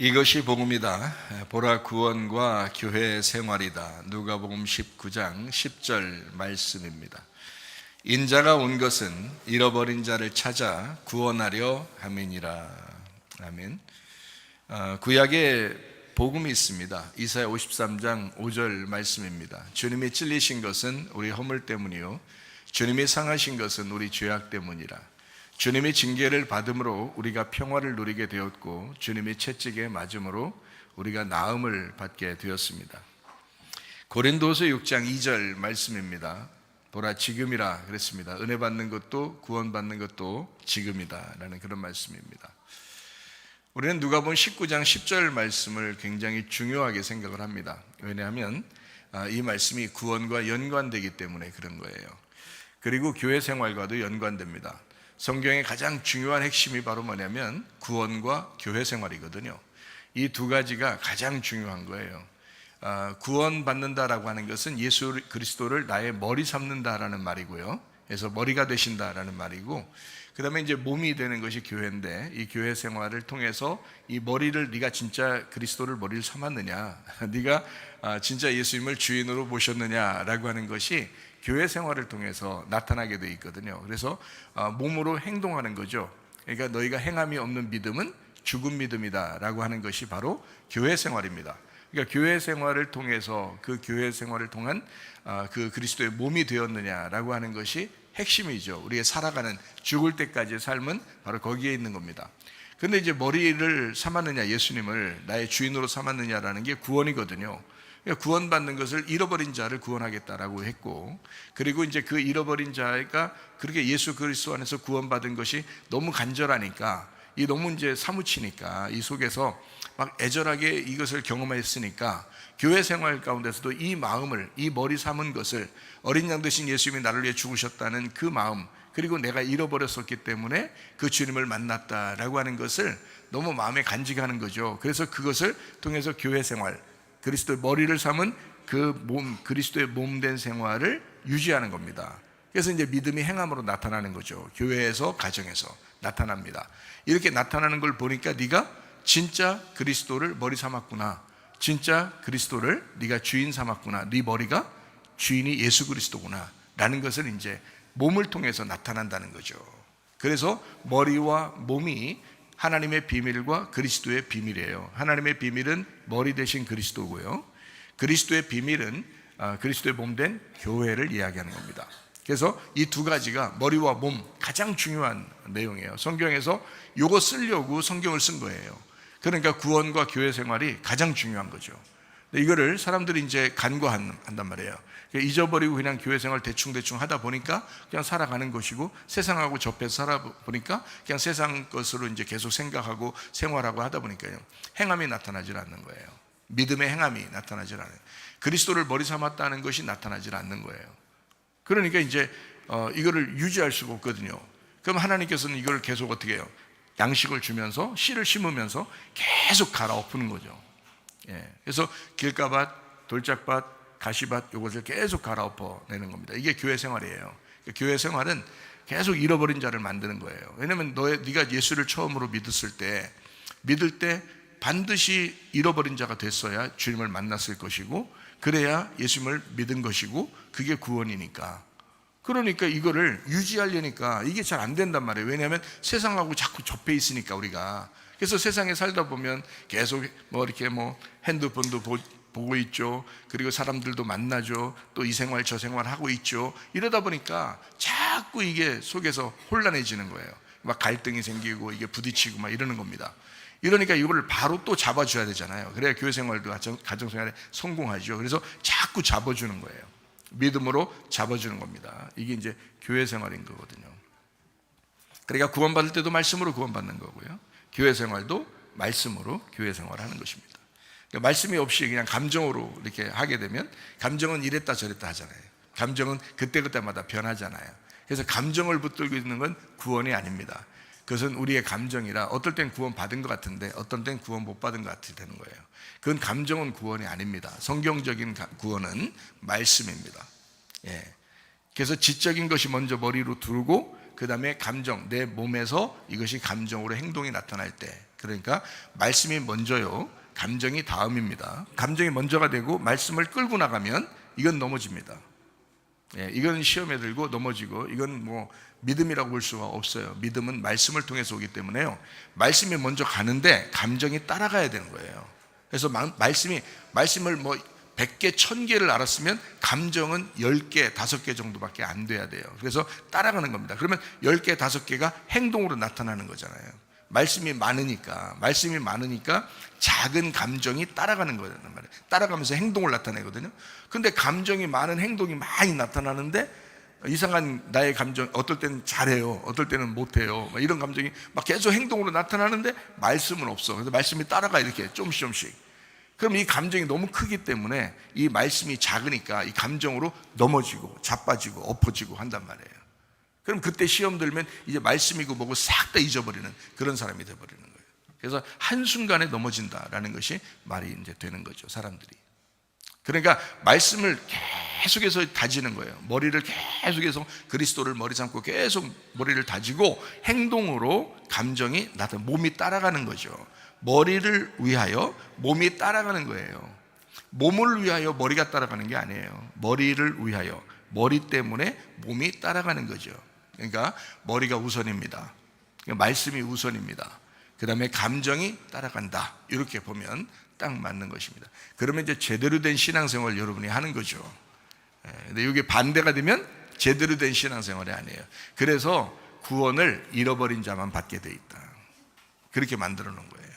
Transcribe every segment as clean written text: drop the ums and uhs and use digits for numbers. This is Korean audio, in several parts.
이것이 복음이다. 보라 구원과 교회 생활이다. 누가복음 19장 10절 말씀입니다. 인자가 온 것은 잃어버린 자를 찾아 구원하려 함이니라. 아멘. 구약에 복음이 있습니다. 이사야 53장 5절 말씀입니다. 주님이 찔리신 것은 우리 허물 때문이요 주님이 상하신 것은 우리 죄악 때문이라. 주님이 징계를 받음으로 우리가 평화를 누리게 되었고 주님이 채찍에 맞음으로 우리가 나음을 받게 되었습니다. 고린도서 6장 2절 말씀입니다. 보라 지금이라 그랬습니다. 은혜 받는 것도 구원받는 것도 지금이다 라는 그런 말씀입니다. 우리는 누가복음 19장 10절 말씀을 굉장히 중요하게 생각을 합니다. 왜냐하면 이 말씀이 구원과 연관되기 때문에 그런 거예요. 그리고 교회 생활과도 연관됩니다. 성경의 가장 중요한 핵심이 바로 뭐냐면 구원과 교회 생활이거든요. 이 두 가지가 가장 중요한 거예요. 구원받는다라고 하는 것은 예수 그리스도를 나의 머리 삼는다라는 말이고요. 그래서 머리가 되신다라는 말이고, 그 다음에 이제 몸이 되는 것이 교회인데, 이 교회 생활을 통해서 이 머리를 네가 진짜 그리스도를 머리를 삼았느냐, 네가 진짜 예수님을 주인으로 모셨느냐라고 하는 것이 교회 생활을 통해서 나타나게 돼 있거든요. 그래서 몸으로 행동하는 거죠. 그러니까 너희가 행함이 없는 믿음은 죽은 믿음이다 라고 하는 것이 바로 교회 생활입니다. 그러니까 교회 생활을 통해서 그 교회 생활을 통한 그 그리스도의 몸이 되었느냐라고 하는 것이 핵심이죠. 우리의 살아가는 죽을 때까지의 삶은 바로 거기에 있는 겁니다. 근데 이제 머리를 삼았느냐, 예수님을 나의 주인으로 삼았느냐라는 게 구원이거든요. 구원받는 것을 잃어버린 자를 구원하겠다라고 했고, 그리고 이제 그 잃어버린 자가 그렇게 예수 그리스도 안에서 구원받은 것이 너무 간절하니까, 이 너무 이제 사무치니까 이 속에서 막 애절하게 이것을 경험했으니까 교회 생활 가운데서도 이 마음을, 이 머리 삼은 것을, 어린 양 되신 예수님이 나를 위해 죽으셨다는 그 마음, 그리고 내가 잃어버렸었기 때문에 그 주님을 만났다라고 하는 것을 너무 마음에 간직하는 거죠. 그래서 그것을 통해서 교회 생활, 그리스도의 머리를 삼은 그 몸, 그리스도의 몸된 생활을 유지하는 겁니다. 그래서 이제 믿음이 행함으로 나타나는 거죠. 교회에서, 가정에서 나타납니다. 이렇게 나타나는 걸 보니까 네가 진짜 그리스도를 머리 삼았구나, 진짜 그리스도를 네가 주인 삼았구나, 네 머리가 주인이 예수 그리스도구나 라는 것을 이제 몸을 통해서 나타난다는 거죠. 그래서 머리와 몸이 하나님의 비밀과 그리스도의 비밀이에요. 하나님의 비밀은 머리 대신 그리스도고요, 그리스도의 비밀은 그리스도의 몸된 교회를 이야기하는 겁니다. 그래서 이 두 가지가 머리와 몸, 가장 중요한 내용이에요. 성경에서 이거 쓰려고 성경을 쓴 거예요. 그러니까 구원과 교회 생활이 가장 중요한 거죠. 이거를 사람들이 이제 간과한단 말이에요. 잊어버리고 그냥 교회 생활 대충 하다 보니까 그냥 살아가는 것이고, 세상하고 접해서 살아보니까 그냥 세상 것으로 이제 계속 생각하고 생활하고 하다 보니까요, 행함이 나타나질 않는 거예요. 믿음의 행함이 나타나질 않아요. 그리스도를 머리 삼았다는 것이 나타나질 않는 거예요. 그러니까 이제 이거를 유지할 수가 없거든요. 그럼 하나님께서는 이걸 계속 어떻게 해요? 양식을 주면서 씨를 심으면서 계속 갈아엎는 거죠. 그래서 길가밭, 돌짝밭, 가시밭, 이것을 계속 갈아엎어내는 겁니다. 이게 교회 생활이에요. 교회 생활은 계속 잃어버린 자를 만드는 거예요. 왜냐하면 네가 예수를 처음으로 믿을 때 반드시 잃어버린 자가 됐어야 주님을 만났을 것이고, 그래야 예수님을 믿은 것이고, 그게 구원이니까. 그러니까 이거를 유지하려니까 이게 잘 안 된단 말이에요. 왜냐하면 세상하고 자꾸 접해 있으니까 우리가. 그래서 세상에 살다 보면 계속 이렇게 핸드폰도 보고 있죠. 그리고 사람들도 만나죠. 또 이 생활 저 생활 하고 있죠. 이러다 보니까 자꾸 이게 속에서 혼란해지는 거예요. 막 갈등이 생기고 이게 부딪히고 막 이러는 겁니다. 이러니까 이거를 바로 또 잡아줘야 되잖아요. 그래야 교회 생활도 가정생활에 성공하죠. 그래서 자꾸 잡아주는 거예요. 믿음으로 잡아주는 겁니다. 이게 이제 교회 생활인 거거든요. 그러니까 구원받을 때도 말씀으로 구원받는 거고요, 교회 생활도 말씀으로 교회 생활을 하는 것입니다. 그러니까 말씀이 없이 그냥 감정으로 이렇게 하게 되면, 감정은 이랬다 저랬다 하잖아요. 감정은 그때그때마다 변하잖아요. 그래서 감정을 붙들고 있는 건 구원이 아닙니다. 그것은 우리의 감정이라 어떨 땐 구원 받은 것 같은데 어떤 땐 구원 못 받은 것 같이 되는 거예요. 그건 감정은 구원이 아닙니다. 성경적인 구원은 말씀입니다. 그래서 지적인 것이 먼저 머리로 두고, 그 다음에 감정, 내 몸에서 이것이 감정으로 행동이 나타날 때, 그러니까 말씀이 먼저요, 감정이 다음입니다. 감정이 먼저가 되고 말씀을 끌고 나가면 이건 넘어집니다. 이건 시험에 들고 넘어지고, 이건 뭐 믿음이라고 볼 수가 없어요. 믿음은 말씀을 통해서 오기 때문에요, 말씀이 먼저 가는데 감정이 따라가야 되는 거예요. 그래서 말씀을 뭐 100개, 1000개를 알았으면 감정은 10개, 5개 정도밖에 안 돼야 돼요. 그래서 따라가는 겁니다. 그러면 10개, 5개가 행동으로 나타나는 거잖아요. 말씀이 많으니까 작은 감정이 따라가는 거란 말이에요. 따라가면서 행동을 나타내거든요. 근데 감정이 많은 행동이 많이 나타나는데 이상한 나의 감정, 어떨 때는 잘해요, 어떨 때는 못해요, 이런 감정이 막 계속 행동으로 나타나는데 말씀은 없어. 그래서 말씀이 따라가, 이렇게 조금씩. 그럼 이 감정이 너무 크기 때문에 이 말씀이 작으니까 이 감정으로 넘어지고 자빠지고 엎어지고 한단 말이에요. 그럼 그때 시험 들면 이제 말씀이고 뭐고 싹 다 잊어버리는 그런 사람이 되어버리는 거예요. 그래서 한순간에 넘어진다라는 것이 말이 이제 되는 거죠, 사람들이. 그러니까 말씀을 계속해서 다지는 거예요. 머리를 계속해서 그리스도를 머리 삼고 계속 머리를 다지고 행동으로 감정이 나타나, 몸이 따라가는 거죠. 머리를 위하여 몸이 따라가는 거예요. 몸을 위하여 머리가 따라가는 게 아니에요. 머리를 위하여, 머리 때문에 몸이 따라가는 거죠. 그러니까 머리가 우선입니다. 그러니까 말씀이 우선입니다. 그 다음에 감정이 따라간다, 이렇게 보면 딱 맞는 것입니다. 그러면 이제 제대로 된 신앙생활을 여러분이 하는 거죠. 근데 이게 반대가 되면 제대로 된 신앙생활이 아니에요. 그래서 구원을 잃어버린 자만 받게 돼 있다, 그렇게 만들어 놓은 거예요.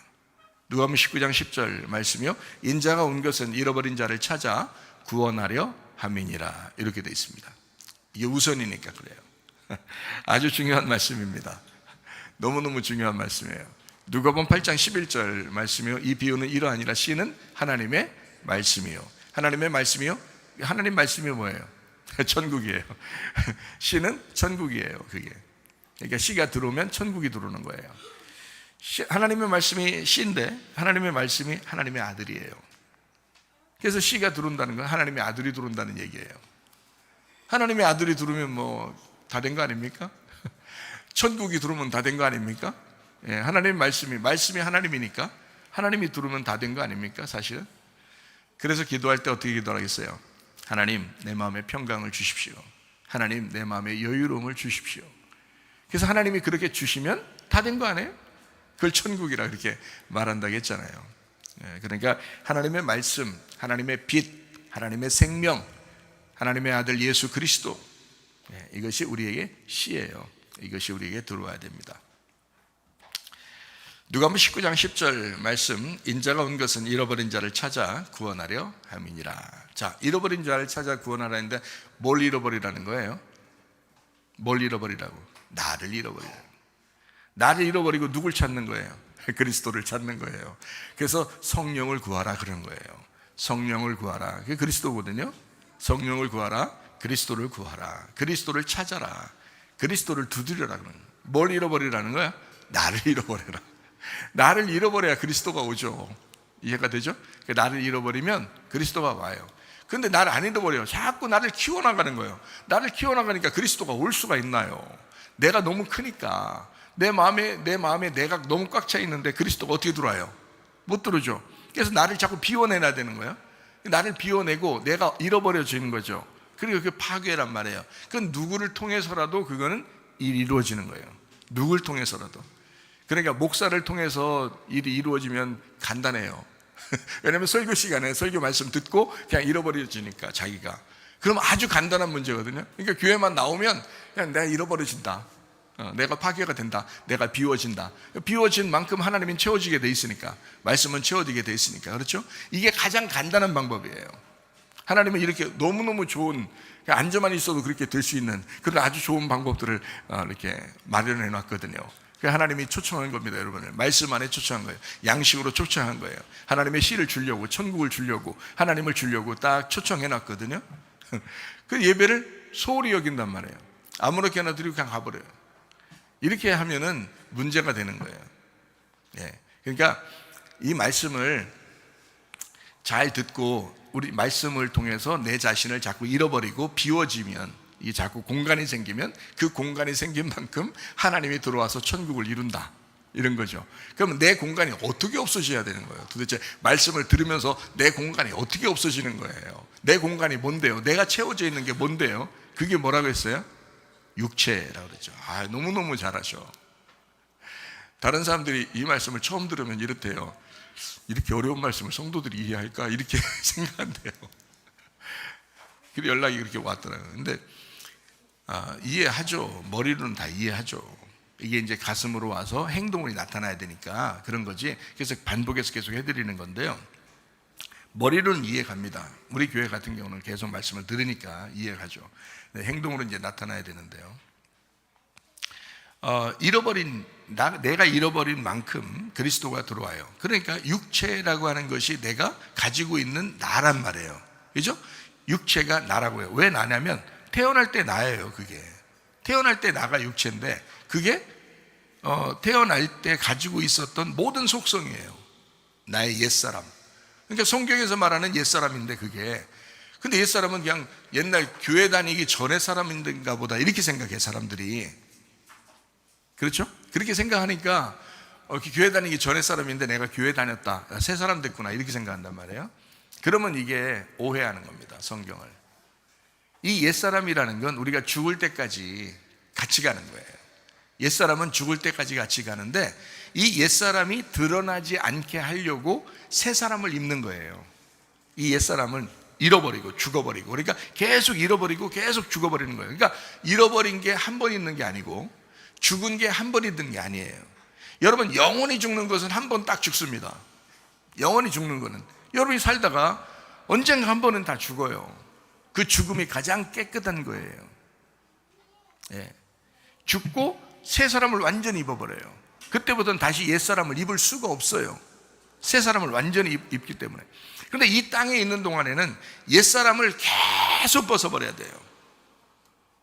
누가복음 19장 10절 말씀이요, 인자가 온 것은 잃어버린 자를 찾아 구원하려 함이니라, 이렇게 되어 있습니다. 이게 우선이니까 그래요. 아주 중요한 말씀입니다. 너무너무 중요한 말씀이에요. 누가복음 8장 11절 말씀이요, 이 비유는 이러하니라. 씨는 하나님의 말씀이요. 하나님의 말씀이요, 하나님 말씀이 뭐예요? 천국이에요. 씨는 천국이에요. 그게, 그러니까 씨가 들어오면 천국이 들어오는 거예요. 하나님의 말씀이 씨인데 하나님의 말씀이 하나님의 아들이에요. 그래서 씨가 들어온다는 건 하나님의 아들이 들어온다는 얘기예요. 하나님의 아들이 들어오면 뭐 다 된 거 아닙니까? 천국이 들어오면 다 된 거 아닙니까? 하나님의 말씀이 하나님이니까 하나님이 들어오면 다 된 거 아닙니까, 사실은? 그래서 기도할 때 어떻게 기도하겠어요? 하나님, 내 마음에 평강을 주십시오. 하나님, 내 마음에 여유로움을 주십시오. 그래서 하나님이 그렇게 주시면 다 된 거 아니에요? 그걸 천국이라 그렇게 말한다고 했잖아요. 그러니까 하나님의 말씀, 하나님의 빛, 하나님의 생명, 하나님의 아들 예수 그리스도, 이것이 우리에게 씨예요. 이것이 우리에게 들어와야 됩니다. 누가복음 19장 10절 말씀, 인자가 온 것은 잃어버린 자를 찾아 구원하려 함이니라. 자, 잃어버린 자를 찾아 구원하라 했는데 뭘 잃어버리라는 거예요? 뭘 잃어버리라고? 나를 잃어버리라고. 나를 잃어버리고 누굴 찾는 거예요? 그리스도를 찾는 거예요. 그래서 성령을 구하라 그런 거예요. 성령을 구하라, 그게 그리스도거든요. 성령을 구하라, 그리스도를 구하라, 그리스도를 찾아라, 그리스도를 두드려라. 그런 거예요. 뭘 잃어버리라는 거야? 나를 잃어버려라. 나를 잃어버려야 그리스도가 오죠. 이해가 되죠? 나를 잃어버리면 그리스도가 와요. 근데 나를 안 잃어버려요. 자꾸 나를 키워나가는 거예요. 나를 키워나가니까 그리스도가 올 수가 있나요? 내가 너무 크니까. 내 마음에 내가 너무 꽉 차 있는데 그리스도가 어떻게 들어와요? 못 들어오죠. 그래서 나를 자꾸 비워내놔야 되는 거예요. 나를 비워내고 내가 잃어버려지는 거죠. 그리고 그게 파괴란 말이에요. 그건 누구를 통해서라도 그거는 일이 이루어지는 거예요. 누굴 통해서라도. 그러니까 목사를 통해서 일이 이루어지면 간단해요. 왜냐하면 설교 시간에 설교 말씀 듣고 그냥 잃어버려지니까 자기가. 그럼 아주 간단한 문제거든요. 그러니까 교회만 나오면 그냥 내가 잃어버려진다, 내가 파괴가 된다, 내가 비워진다. 비워진 만큼 하나님은 채워지게 돼 있으니까, 말씀은 채워지게 돼 있으니까. 그렇죠? 이게 가장 간단한 방법이에요. 하나님은 이렇게 너무너무 좋은, 앉아만 있어도 그렇게 될 수 있는 그런 아주 좋은 방법들을 이렇게 마련해 놨거든요. 하나님이 초청한 겁니다, 여러분을. 말씀 안에 초청한 거예요. 양식으로 초청한 거예요. 하나님의 씨를 주려고, 천국을 주려고, 하나님을 주려고 딱 초청해 놨거든요. 그 예배를 소홀히 여긴단 말이에요. 아무렇게나 드리고 그냥 가버려요. 이렇게 하면은 문제가 되는 거예요. 그러니까 이 말씀을 잘 듣고 우리 말씀을 통해서 내 자신을 자꾸 잃어버리고 비워지면, 이 자꾸 공간이 생기면 그 공간이 생긴 만큼 하나님이 들어와서 천국을 이룬다, 이런 거죠. 그러면 내 공간이 어떻게 없어져야 되는 거예요? 도대체 말씀을 들으면서 내 공간이 어떻게 없어지는 거예요? 내 공간이 뭔데요? 내가 채워져 있는 게 뭔데요? 그게 뭐라고 했어요? 육체라고 그랬죠. 너무너무 잘하셔. 다른 사람들이 이 말씀을 처음 들으면 이렇대요. 이렇게 어려운 말씀을 성도들이 이해할까? 이렇게 생각한대요. 그래서 연락이 그렇게 왔더라고요. 근데 이해하죠. 머리로는 다 이해하죠. 이게 이제 가슴으로 와서 행동으로 나타나야 되니까 그런 거지. 그래서 반복해서 계속 해드리는 건데요. 머리로는 이해갑니다. 우리 교회 같은 경우는 계속 말씀을 들으니까 이해가죠. 행동으로 이제 나타나야 되는데요. 내가 잃어버린 만큼 그리스도가 들어와요. 그러니까 육체라고 하는 것이 내가 가지고 있는 나란 말이에요. 그죠? 육체가 나라고요. 왜 나냐면 태어날 때 나예요. 그게 태어날 때 나가 육체인데 그게 태어날 때 가지고 있었던 모든 속성이에요. 나의 옛사람. 그러니까 성경에서 말하는 옛사람인데 그게 근데 옛사람은 그냥 옛날 교회 다니기 전에 사람인가 보다 이렇게 생각해 사람들이. 그렇죠? 그렇게 생각하니까 교회 다니기 전에 사람인데 내가 교회 다녔다 새 사람 됐구나 이렇게 생각한단 말이에요. 그러면 이게 오해하는 겁니다. 성경을. 이 옛사람이라는 건 우리가 죽을 때까지 같이 가는 거예요. 옛사람은 죽을 때까지 같이 가는데 이 옛사람이 드러나지 않게 하려고 새 사람을 입는 거예요. 이 옛사람을 잃어버리고 죽어버리고 그러니까 계속 잃어버리고 계속 죽어버리는 거예요. 그러니까 잃어버린 게 한 번 있는 게 아니고 죽은 게 한 번 있는 게 아니에요. 여러분 영원히 죽는 것은 한 번 딱 죽습니다. 영원히 죽는 거는 여러분이 살다가 언젠가 한 번은 다 죽어요. 그 죽음이 가장 깨끗한 거예요. 죽고 새 사람을 완전히 입어버려요. 그때부터는 다시 옛 사람을 입을 수가 없어요. 새 사람을 완전히 입기 때문에. 그런데 이 땅에 있는 동안에는 옛 사람을 계속 벗어버려야 돼요.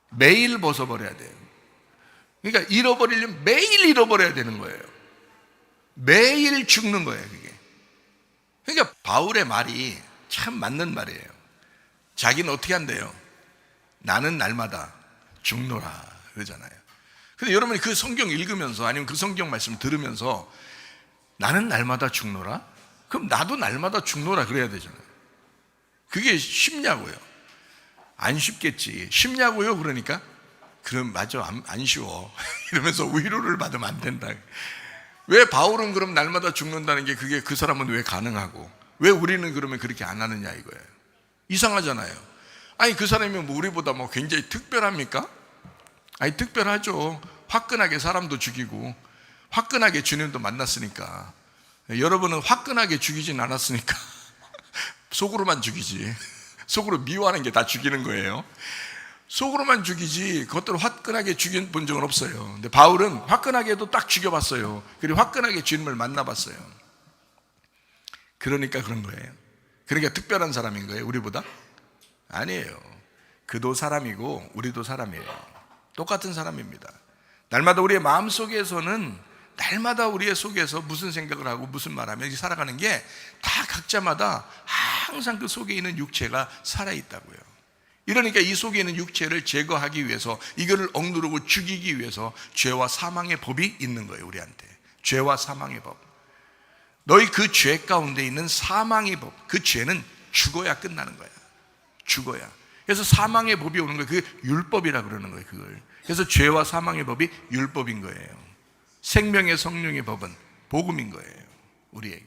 매일 벗어버려야 돼요. 그러니까 잃어버리려면 매일 잃어버려야 되는 거예요. 매일 죽는 거예요, 그게. 그러니까 바울의 말이 참 맞는 말이에요. 자기는 어떻게 한대요? 나는 날마다 죽노라 그러잖아요. 근데 여러분이 그 성경 읽으면서 아니면 그 성경 말씀 들으면서 나는 날마다 죽노라? 그럼 나도 날마다 죽노라 그래야 되잖아요. 그게 쉽냐고요? 안 쉽겠지. 쉽냐고요? 그러니까 그럼 맞아 안 쉬워 이러면서 위로를 받으면 안 된다. 왜 바울은 그럼 날마다 죽는다는 게 그게 그 사람은 왜 가능하고 왜 우리는 그러면 그렇게 안 하느냐 이거예요. 이상하잖아요. 아니 그 사람이 뭐 우리보다 뭐 굉장히 특별합니까? 아니 특별하죠. 화끈하게 사람도 죽이고 화끈하게 주님도 만났으니까. 여러분은 화끈하게 죽이진 않았으니까 속으로만 죽이지. 속으로 미워하는 게 다 죽이는 거예요. 속으로만 죽이지 겉으로 화끈하게 죽인 적은 없어요. 근데 바울은 화끈하게도 딱 죽여봤어요. 그리고 화끈하게 주님을 만나봤어요. 그러니까 그런 거예요. 그러니까 특별한 사람인 거예요, 우리보다? 아니에요. 그도 사람이고 우리도 사람이에요. 똑같은 사람입니다. 날마다 우리의 마음속에서는 날마다 우리의 속에서 무슨 생각을 하고 무슨 말하며 살아가는 게 다 각자마다 항상 그 속에 있는 육체가 살아있다고요. 이러니까 이 속에 있는 육체를 제거하기 위해서 이거를 억누르고 죽이기 위해서 죄와 사망의 법이 있는 거예요. 우리한테 죄와 사망의 법. 너희 그 죄 가운데 있는 사망의 법, 그 죄는 죽어야 끝나는 거야. 죽어야. 그래서 사망의 법이 오는 거예요. 그게 율법이라 그러는 거예요. 그걸. 그래서 죄와 사망의 법이 율법인 거예요. 생명의 성령의 법은 복음인 거예요. 우리에게.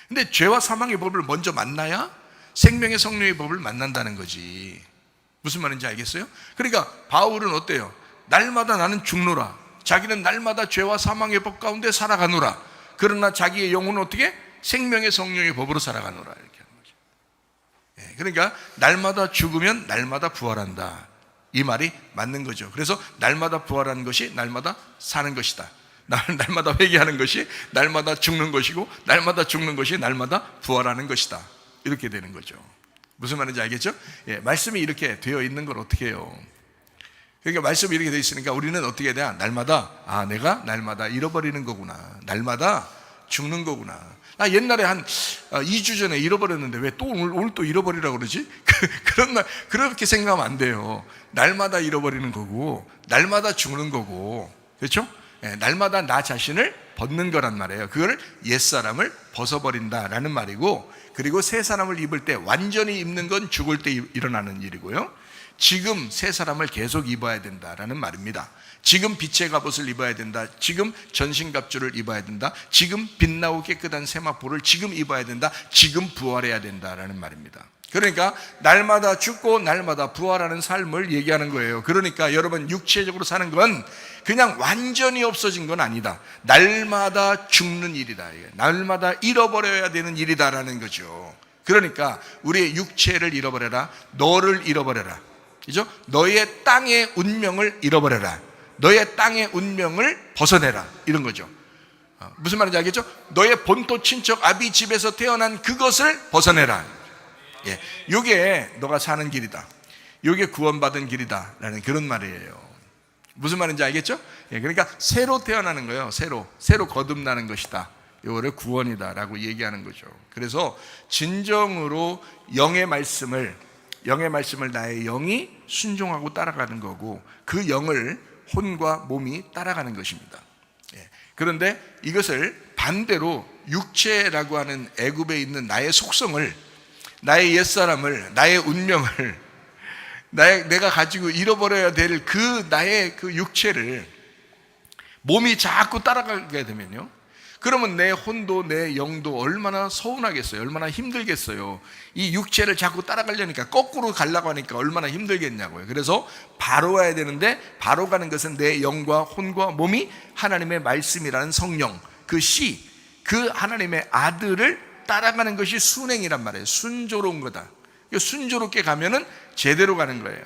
근데 죄와 사망의 법을 먼저 만나야 생명의 성령의 법을 만난다는 거지. 무슨 말인지 알겠어요? 그러니까 바울은 어때요? 날마다 나는 죽노라. 자기는 날마다 죄와 사망의 법 가운데 살아가노라. 그러나 자기의 영혼은 어떻게? 생명의 성령의 법으로 살아가노라. 이렇게 하는 거죠. 그러니까 날마다 죽으면 날마다 부활한다. 이 말이 맞는 거죠. 그래서 날마다 부활하는 것이 날마다 사는 것이다. 날마다 회개하는 것이 날마다 죽는 것이고 날마다 죽는 것이 날마다 부활하는 것이다. 이렇게 되는 거죠. 무슨 말인지 알겠죠? 말씀이 이렇게 되어 있는 걸 어떻게 해요? 그러니까 말씀이 이렇게 되어 있으니까 우리는 어떻게 해야 돼? 날마다 내가 날마다 잃어버리는 거구나. 날마다 죽는 거구나. 옛날에 한 2주 전에 잃어버렸는데 왜 또 오늘 또 잃어버리라고 그러지? 그런 날 그렇게 생각하면 안 돼요. 날마다 잃어버리는 거고 날마다 죽는 거고 그렇죠? 날마다 나 자신을 벗는 거란 말이에요. 그걸 옛사람을 벗어버린다라는 말이고, 그리고 새 사람을 입을 때 완전히 입는 건 죽을 때 일어나는 일이고요, 지금 새 사람을 계속 입어야 된다라는 말입니다. 지금 빛의 갑옷을 입어야 된다. 지금 전신갑주를 입어야 된다. 지금 빛나고 깨끗한 세마포를 지금 입어야 된다. 지금 부활해야 된다라는 말입니다. 그러니까 날마다 죽고 날마다 부활하는 삶을 얘기하는 거예요. 그러니까 여러분, 육체적으로 사는 건 그냥 완전히 없어진 건 아니다. 날마다 죽는 일이다. 날마다 잃어버려야 되는 일이다라는 거죠. 그러니까 우리의 육체를 잃어버려라. 너를 잃어버려라. 그죠? 너의 땅의 운명을 잃어버려라. 너의 땅의 운명을 벗어내라. 이런 거죠. 무슨 말인지 알겠죠? 너의 본토 친척 아비 집에서 태어난 그것을 벗어내라. 예, 요게 너가 사는 길이다. 요게 구원받은 길이다. 라는 그런 말이에요. 무슨 말인지 알겠죠? 예, 그러니까 새로 태어나는 거예요. 새로 거듭나는 것이다. 요거를 구원이다 라고 얘기하는 거죠. 그래서 진정으로 영의 말씀을 나의 영이 순종하고 따라가는 거고, 그 영을 혼과 몸이 따라가는 것입니다. 예, 그런데 이것을 반대로 육체라고 하는 애굽에 있는 나의 속성을, 나의 옛사람을, 나의 운명을, 내가 가지고 잃어버려야 될 나의 그 육체를 몸이 자꾸 따라가게 되면요, 그러면 내 혼도 내 영도 얼마나 서운하겠어요. 얼마나 힘들겠어요. 이 육체를 자꾸 따라가려니까, 거꾸로 가려고 하니까 얼마나 힘들겠냐고요. 그래서 바로 와야 되는데, 바로 가는 것은 내 영과 혼과 몸이 하나님의 말씀이라는 성령, 그 하나님의 아들을 따라가는 것이 순행이란 말이에요. 순조로운 거다. 순조롭게 가면은 제대로 가는 거예요.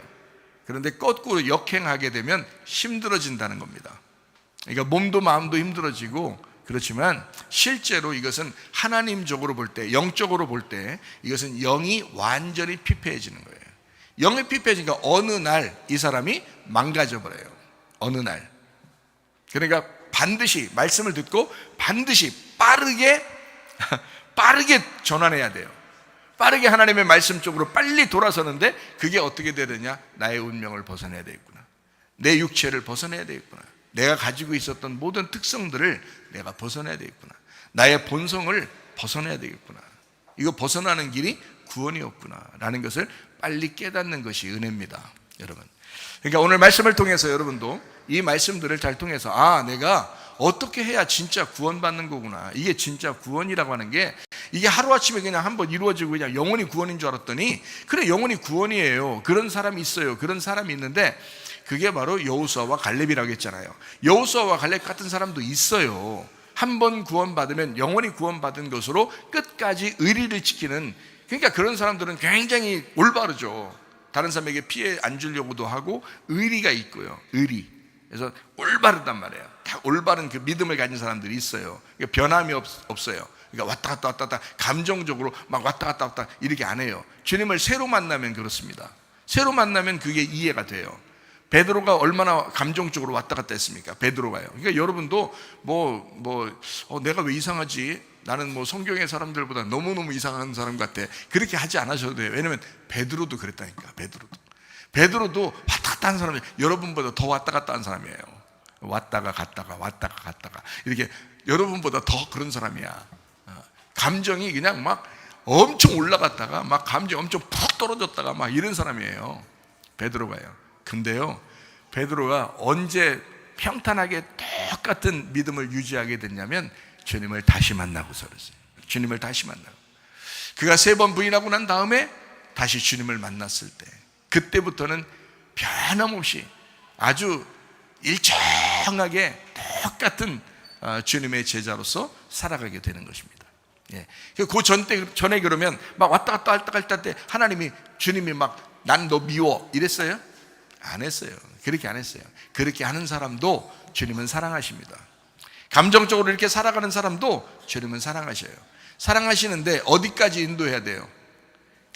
그런데 거꾸로 역행하게 되면 힘들어진다는 겁니다. 그러니까 몸도 마음도 힘들어지고, 그렇지만 실제로 이것은 하나님적으로 볼 때, 영적으로 볼 때 이것은 영이 완전히 피폐해지는 거예요. 영이 피폐해지니까 어느 날 이 사람이 망가져 버려요. 어느 날. 그러니까 반드시 말씀을 듣고 반드시 빠르게 전환해야 돼요. 빠르게 하나님의 말씀 쪽으로 빨리 돌아서는데, 그게 어떻게 돼야 되냐? 나의 운명을 벗어내야 되겠구나. 내 육체를 벗어내야 되겠구나. 내가 가지고 있었던 모든 특성들을 내가 벗어내야 되겠구나. 나의 본성을 벗어내야 되겠구나. 이거 벗어나는 길이 구원이었구나 라는 것을 빨리 깨닫는 것이 은혜입니다, 여러분. 그러니까 오늘 말씀을 통해서 여러분도 이 말씀들을 잘 통해서, 내가 어떻게 해야 진짜 구원받는 거구나. 이게 진짜 구원이라고 하는 게, 이게 하루아침에 그냥 한번 이루어지고 그냥 영원히 구원인 줄 알았더니, 그래, 영원히 구원이에요. 그런 사람이 있어요. 그런 사람이 있는데, 그게 바로 여호수아와 갈렙이라고 했잖아요. 여호수아와 갈렙 같은 사람도 있어요. 한 번 구원받으면 영원히 구원받은 것으로 끝까지 의리를 지키는, 그러니까 그런 사람들은 굉장히 올바르죠. 다른 사람에게 피해 안 주려고도 하고 의리가 있고요. 의리. 그래서 올바르단 말이에요. 다 올바른 그 믿음을 가진 사람들이 있어요. 그러니까 변함이 없어요. 그러니까 왔다 갔다 감정적으로 막 왔다 갔다 이렇게 안 해요. 주님을 새로 만나면 그렇습니다. 새로 만나면 그게 이해가 돼요. 베드로가 얼마나 감정적으로 왔다 갔다 했습니까? 베드로가요. 그러니까 여러분도 내가 왜 이상하지? 나는 성경의 사람들보다 너무너무 이상한 사람 같아. 그렇게 하지 않으셔도 돼요. 왜냐면 베드로도 그랬다니까. 베드로도 왔다 갔다 한 사람이에요. 여러분보다 더 왔다 갔다 한 사람이에요. 왔다가 갔다가 이렇게 여러분보다 더 그런 사람이야. 감정이 그냥 막 엄청 올라갔다가 막 감정이 엄청 푹 떨어졌다가 막 이런 사람이에요, 베드로가요. 근데요, 베드로가 언제 평탄하게 똑같은 믿음을 유지하게 됐냐면, 주님을 다시 만나고서 그랬어요. 주님을 다시 만나고, 그가 3번 부인하고 난 다음에 다시 주님을 만났을 때, 그때부터는 변함없이 아주 일정하게 똑같은 주님의 제자로서 살아가게 되는 것입니다. 예. 그 전에 그러면 막 왔다 갔다 할 때 하나님이, 주님이 막 난 너 미워 이랬어요? 안 했어요. 그렇게 안 했어요. 그렇게 하는 사람도 주님은 사랑하십니다. 감정적으로 이렇게 살아가는 사람도 주님은 사랑하셔요. 사랑하시는데 어디까지 인도해야 돼요?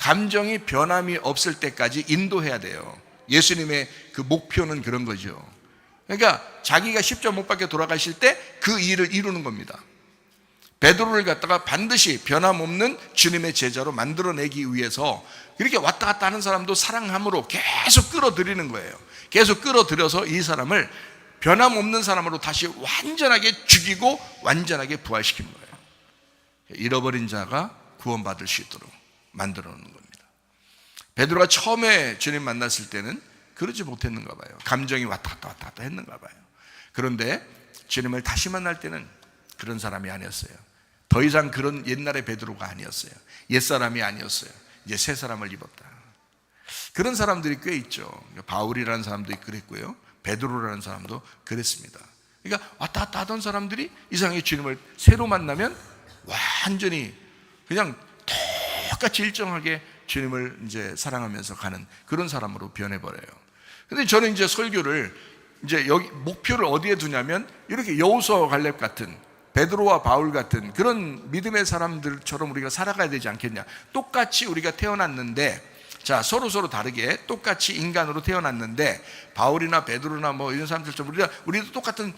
감정이 변함이 없을 때까지 인도해야 돼요. 예수님의 그 목표는 그런 거죠. 그러니까 자기가 십자가 못 박혀 돌아가실 때 그 일을 이루는 겁니다. 베드로를 갖다가 반드시 변함없는 주님의 제자로 만들어내기 위해서 이렇게 왔다 갔다 하는 사람도 사랑함으로 계속 끌어들이는 거예요. 계속 끌어들여서 이 사람을 변함없는 사람으로 다시 완전하게 죽이고 완전하게 부활시키는 거예요. 잃어버린 자가 구원받을 수 있도록 만들어 놓는 겁니다. 베드로가 처음에 주님 만났을 때는 그러지 못했는가 봐요. 감정이 왔다 갔다 했는가 봐요. 그런데 주님을 다시 만날 때는 그런 사람이 아니었어요. 더 이상 그런 옛날의 베드로가 아니었어요. 옛사람이 아니었어요. 이제 새 사람을 입었다. 그런 사람들이 꽤 있죠. 바울이라는 사람도 그랬고요, 베드로라는 사람도 그랬습니다. 그러니까 왔다 갔다 하던 사람들이 이상하게 주님을 새로 만나면 완전히 그냥 똑같이 일정하게 주님을 이제 사랑하면서 가는 그런 사람으로 변해버려요. 근데 저는 이제 설교를 이제 여기 목표를 어디에 두냐면, 이렇게 여호수아와 갈렙 같은, 베드로와 바울 같은 그런 믿음의 사람들처럼 우리가 살아가야 되지 않겠냐. 똑같이 우리가 태어났는데, 자, 서로 다르게 똑같이 인간으로 태어났는데, 바울이나 베드로나 뭐 이런 사람들처럼 우리도 똑같은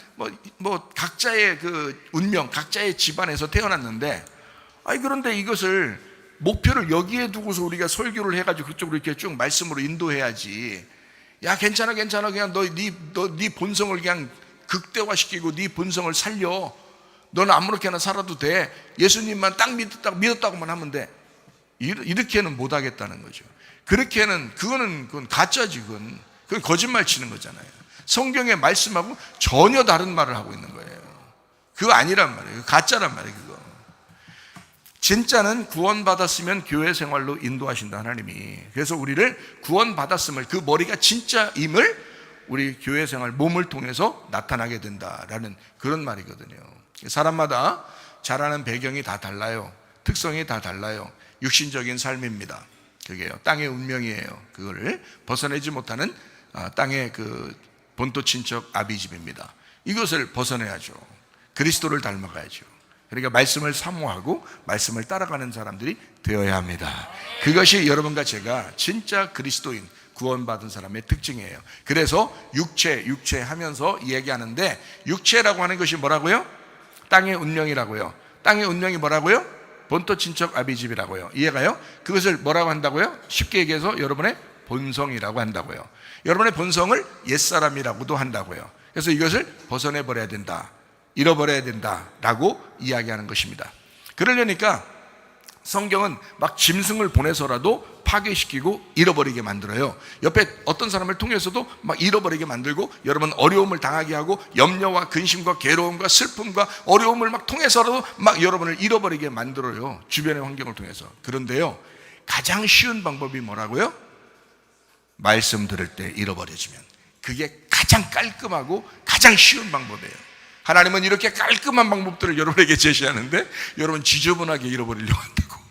뭐 각자의 그 운명, 각자의 집안에서 태어났는데, 그런데 이것을 목표를 여기에 두고서 우리가 설교를 해가지고 그쪽으로 이렇게 쭉 말씀으로 인도해야지. 야, 괜찮아, 그냥 네 본성을 그냥 극대화시키고 네 본성을 살려. 너는 아무렇게나 살아도 돼. 예수님만 딱 믿었다고만 하면 돼. 이렇게는 못 하겠다는 거죠. 그건 가짜지. 그건 거짓말 치는 거잖아요. 성경의 말씀하고 전혀 다른 말을 하고 있는 거예요. 그거 아니란 말이에요. 가짜란 말이에요. 그거. 진짜는 구원받았으면 교회 생활로 인도하신다, 하나님이. 그래서 우리를 구원받았음을, 그 머리가 진짜임을 우리 교회 생활, 몸을 통해서 나타나게 된다라는 그런 말이거든요. 사람마다 자라는 배경이 다 달라요. 특성이 다 달라요. 육신적인 삶입니다. 그게요, 땅의 운명이에요. 그거를 벗어내지 못하는 땅의 그 본토 친척 아비집입니다. 이것을 벗어내야죠. 그리스도를 닮아가야죠. 그러니까 말씀을 사모하고 말씀을 따라가는 사람들이 되어야 합니다. 그것이 여러분과 제가 진짜 그리스도인, 구원받은 사람의 특징이에요. 그래서 육체 하면서 얘기하는데, 육체라고 하는 것이 뭐라고요? 땅의 운명이라고요. 땅의 운명이 뭐라고요? 본토 친척 아비집이라고요. 이해가요? 그것을 뭐라고 한다고요? 쉽게 얘기해서 여러분의 본성이라고 한다고요. 여러분의 본성을 옛사람이라고도 한다고요. 그래서 이것을 벗어내버려야 된다, 잃어버려야 된다라고 이야기하는 것입니다. 그러려니까 성경은 막 짐승을 보내서라도 파괴시키고 잃어버리게 만들어요. 옆에 어떤 사람을 통해서도 막 잃어버리게 만들고, 여러분 어려움을 당하게 하고, 염려와 근심과 괴로움과 슬픔과 어려움을 막 통해서라도 막 여러분을 잃어버리게 만들어요. 주변의 환경을 통해서. 그런데요, 가장 쉬운 방법이 뭐라고요? 말씀 들을 때 잃어버려지면, 그게 가장 깔끔하고 가장 쉬운 방법이에요. 하나님은 이렇게 깔끔한 방법들을 여러분에게 제시하는데, 여러분 지저분하게 잃어버리려고 한다고,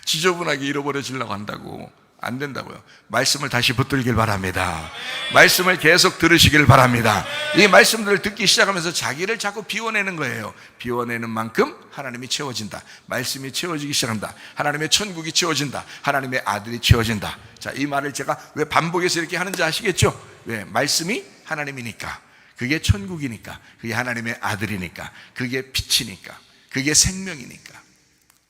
지저분하게 잃어버려지려고 한다고. 안 된다고요. 말씀을 다시 붙들길 바랍니다. 말씀을 계속 들으시길 바랍니다. 이 말씀들을 듣기 시작하면서 자기를 자꾸 비워내는 거예요. 비워내는 만큼 하나님이 채워진다. 말씀이 채워지기 시작한다. 하나님의 천국이 채워진다. 하나님의 아들이 채워진다. 자, 이 말을 제가 왜 반복해서 이렇게 하는지 아시겠죠? 왜? 말씀이 하나님이니까, 그게 천국이니까, 그게 하나님의 아들이니까, 그게 빛이니까, 그게 생명이니까.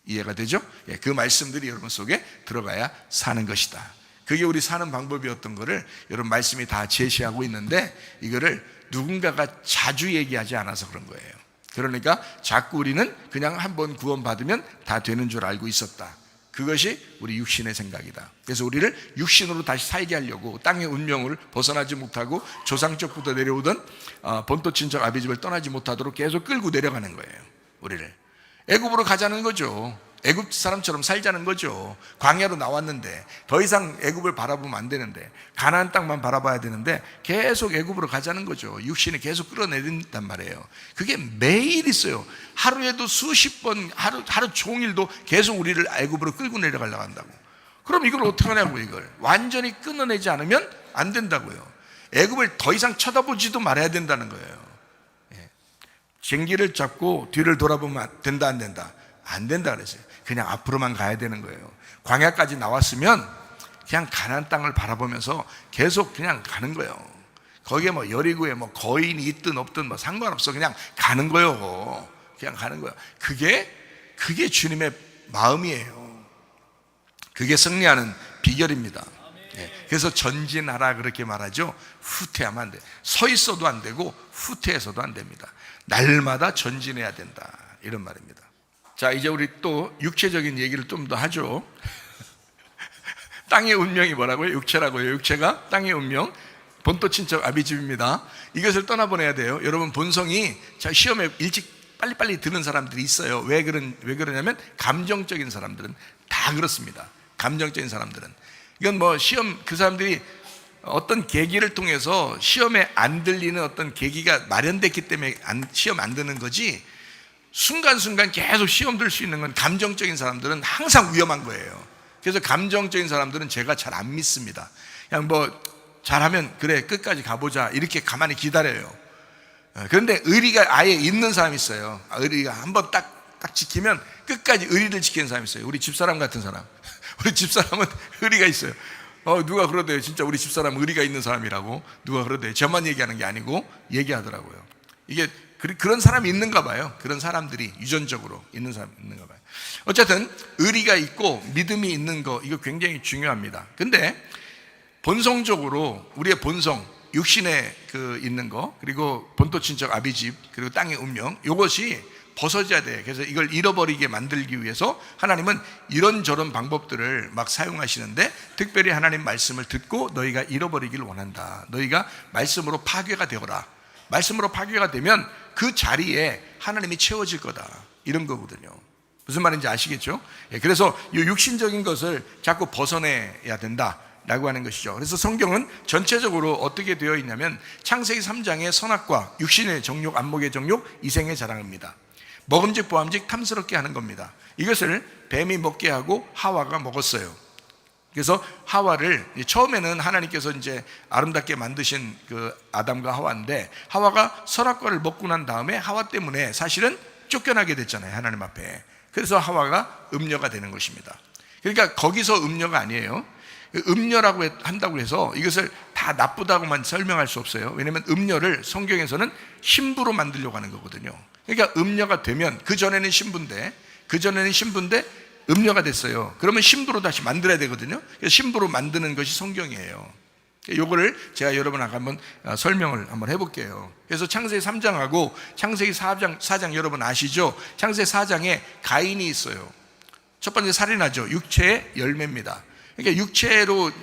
이해가 되죠? 그 말씀들이 여러분 속에 들어가야 사는 것이다. 그게 우리 사는 방법이었던 거를 여러분 말씀이 다 제시하고 있는데, 이거를 누군가가 자주 얘기하지 않아서 그런 거예요. 그러니까 자꾸 우리는 그냥 한번 구원받으면 다 되는 줄 알고 있었다. 그것이 우리 육신의 생각이다. 그래서 우리를 육신으로 다시 살게 하려고 땅의 운명을 벗어나지 못하고 조상적부터 내려오던 본토 친척 아비집을 떠나지 못하도록 계속 끌고 내려가는 거예요. 우리를 애굽으로 가자는 거죠. 애굽 사람처럼 살자는 거죠. 광야로 나왔는데 더 이상 애굽을 바라보면 안 되는데, 가나안 땅만 바라봐야 되는데 계속 애굽으로 가자는 거죠. 육신이 계속 끌어내린단 말이에요. 그게 매일 있어요. 하루에도 수십 번, 하루 종일도 계속 우리를 애굽으로 끌고 내려가려고 한다고. 그럼 이걸 어떻게 하냐고. 이걸 완전히 끊어내지 않으면 안 된다고요. 애굽을 더 이상 쳐다보지도 말아야 된다는 거예요. 쟁기를 잡고 뒤를 돌아보면 된다, 안 된다? 안 된다 그랬어요. 그냥 앞으로만 가야 되는 거예요. 광야까지 나왔으면 그냥 가나안 땅을 바라보면서 계속 그냥 가는 거예요. 거기에 뭐 여리고에 뭐 거인이 있든 없든 뭐 상관없어. 그냥 가는 거예요. 그냥 가는 거예요. 그게 주님의 마음이에요. 그게 승리하는 비결입니다. 그래서 전진하라 그렇게 말하죠. 후퇴하면 안 돼. 서 있어도 안 되고 후퇴해서도 안 됩니다. 날마다 전진해야 된다, 이런 말입니다. 자, 이제 우리 또 육체적인 얘기를 좀 더 하죠. 땅의 운명이 뭐라고요? 육체라고요. 육체가 땅의 운명, 본토 친척 아비집입니다. 이것을 떠나보내야 돼요. 여러분, 본성이 시험에 일찍 빨리빨리 드는 사람들이 있어요. 왜 그러냐면 감정적인 사람들은 다 그렇습니다. 감정적인 사람들은. 이건 뭐 시험, 그 사람들이 어떤 계기를 통해서 시험에 안 들리는 어떤 계기가 마련됐기 때문에 시험 안 드는 거지, 순간순간 계속 시험 들 수 있는 건 감정적인 사람들은 항상 위험한 거예요. 그래서 감정적인 사람들은 제가 잘 안 믿습니다. 그냥 뭐 잘하면 그래 끝까지 가보자 이렇게 가만히 기다려요. 그런데 의리가 아예 있는 사람이 있어요. 의리가 한번 딱 지키면 끝까지 의리를 지키는 사람이 있어요. 우리 집사람 같은 사람. 우리 집사람은 의리가 있어요. 누가 그러대요. 진짜 우리 집사람 의리가 있는 사람이라고 누가 그러대요. 저만 얘기하는 게 아니고 얘기하더라고요. 이게 그런 사람이 있는가 봐요. 그런 사람들이 유전적으로 있는 사람이 있는가 봐요. 어쨌든 의리가 있고 믿음이 있는 거, 이거 굉장히 중요합니다. 근데 본성적으로 우리의 본성, 육신에 있는 거, 그리고 본토 친척 아비집, 그리고 땅의 운명, 이것이 벗어져야 돼. 그래서 이걸 잃어버리게 만들기 위해서 하나님은 이런저런 방법들을 막 사용하시는데, 특별히 하나님 말씀을 듣고 너희가 잃어버리기를 원한다. 너희가 말씀으로 파괴가 되어라. 말씀으로 파괴가 되면 그 자리에 하나님이 채워질 거다, 이런 거거든요. 무슨 말인지 아시겠죠? 그래서 이 육신적인 것을 자꾸 벗어내야 된다라고 하는 것이죠. 그래서 성경은 전체적으로 어떻게 되어 있냐면 창세기 3장의 선악과 육신의 정욕, 안목의 정욕, 이생의 자랑입니다. 먹음직 보암직 탐스럽게 하는 겁니다. 이것을 뱀이 먹게 하고 하와가 먹었어요. 그래서 하와를 처음에는 하나님께서 이제 아름답게 만드신 그 아담과 하와인데, 하와가 선악과를 먹고 난 다음에 하와 때문에 사실은 쫓겨나게 됐잖아요, 하나님 앞에. 그래서 하와가 음녀가 되는 것입니다. 그러니까 거기서 음녀가 아니에요. 음녀라고 한다고 해서 이것을 다 나쁘다고만 설명할 수 없어요. 왜냐하면 음녀를 성경에서는 신부로 만들려고 하는 거거든요. 그러니까 음녀가 되면, 그전에는 신부인데 음녀가 됐어요. 그러면 신부로 다시 만들어야 되거든요. 그래서 신부로 만드는 것이 성경이에요. 요거를 제가 여러분하고 한번 설명을 한번 해볼게요. 그래서 창세기 3장하고 창세기 4장 여러분 아시죠? 창세기 4장에 가인이 있어요. 첫 번째 살인하죠. 육체의 열매입니다. 그러니까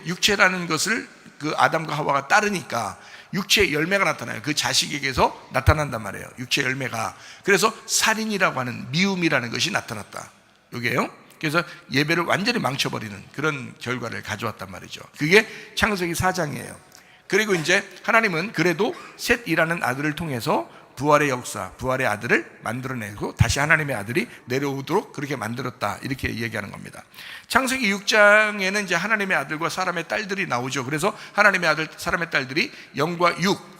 육체라는 것을 그 아담과 하와가 따르니까 육체의 열매가 나타나요. 그 자식에게서 나타난단 말이에요, 육체의 열매가. 그래서 살인이라고 하는 미움이라는 것이 나타났다, 요게요. 그래서 예배를 완전히 망쳐버리는 그런 결과를 가져왔단 말이죠. 그게 창세기 4장이에요. 그리고 이제 하나님은 그래도 셋이라는 아들을 통해서 부활의 역사, 부활의 아들을 만들어내고 다시 하나님의 아들이 내려오도록 그렇게 만들었다, 이렇게 얘기하는 겁니다. 창세기 6장에는 이제 하나님의 아들과 사람의 딸들이 나오죠. 그래서 하나님의 아들, 사람의 딸들이 영과 육,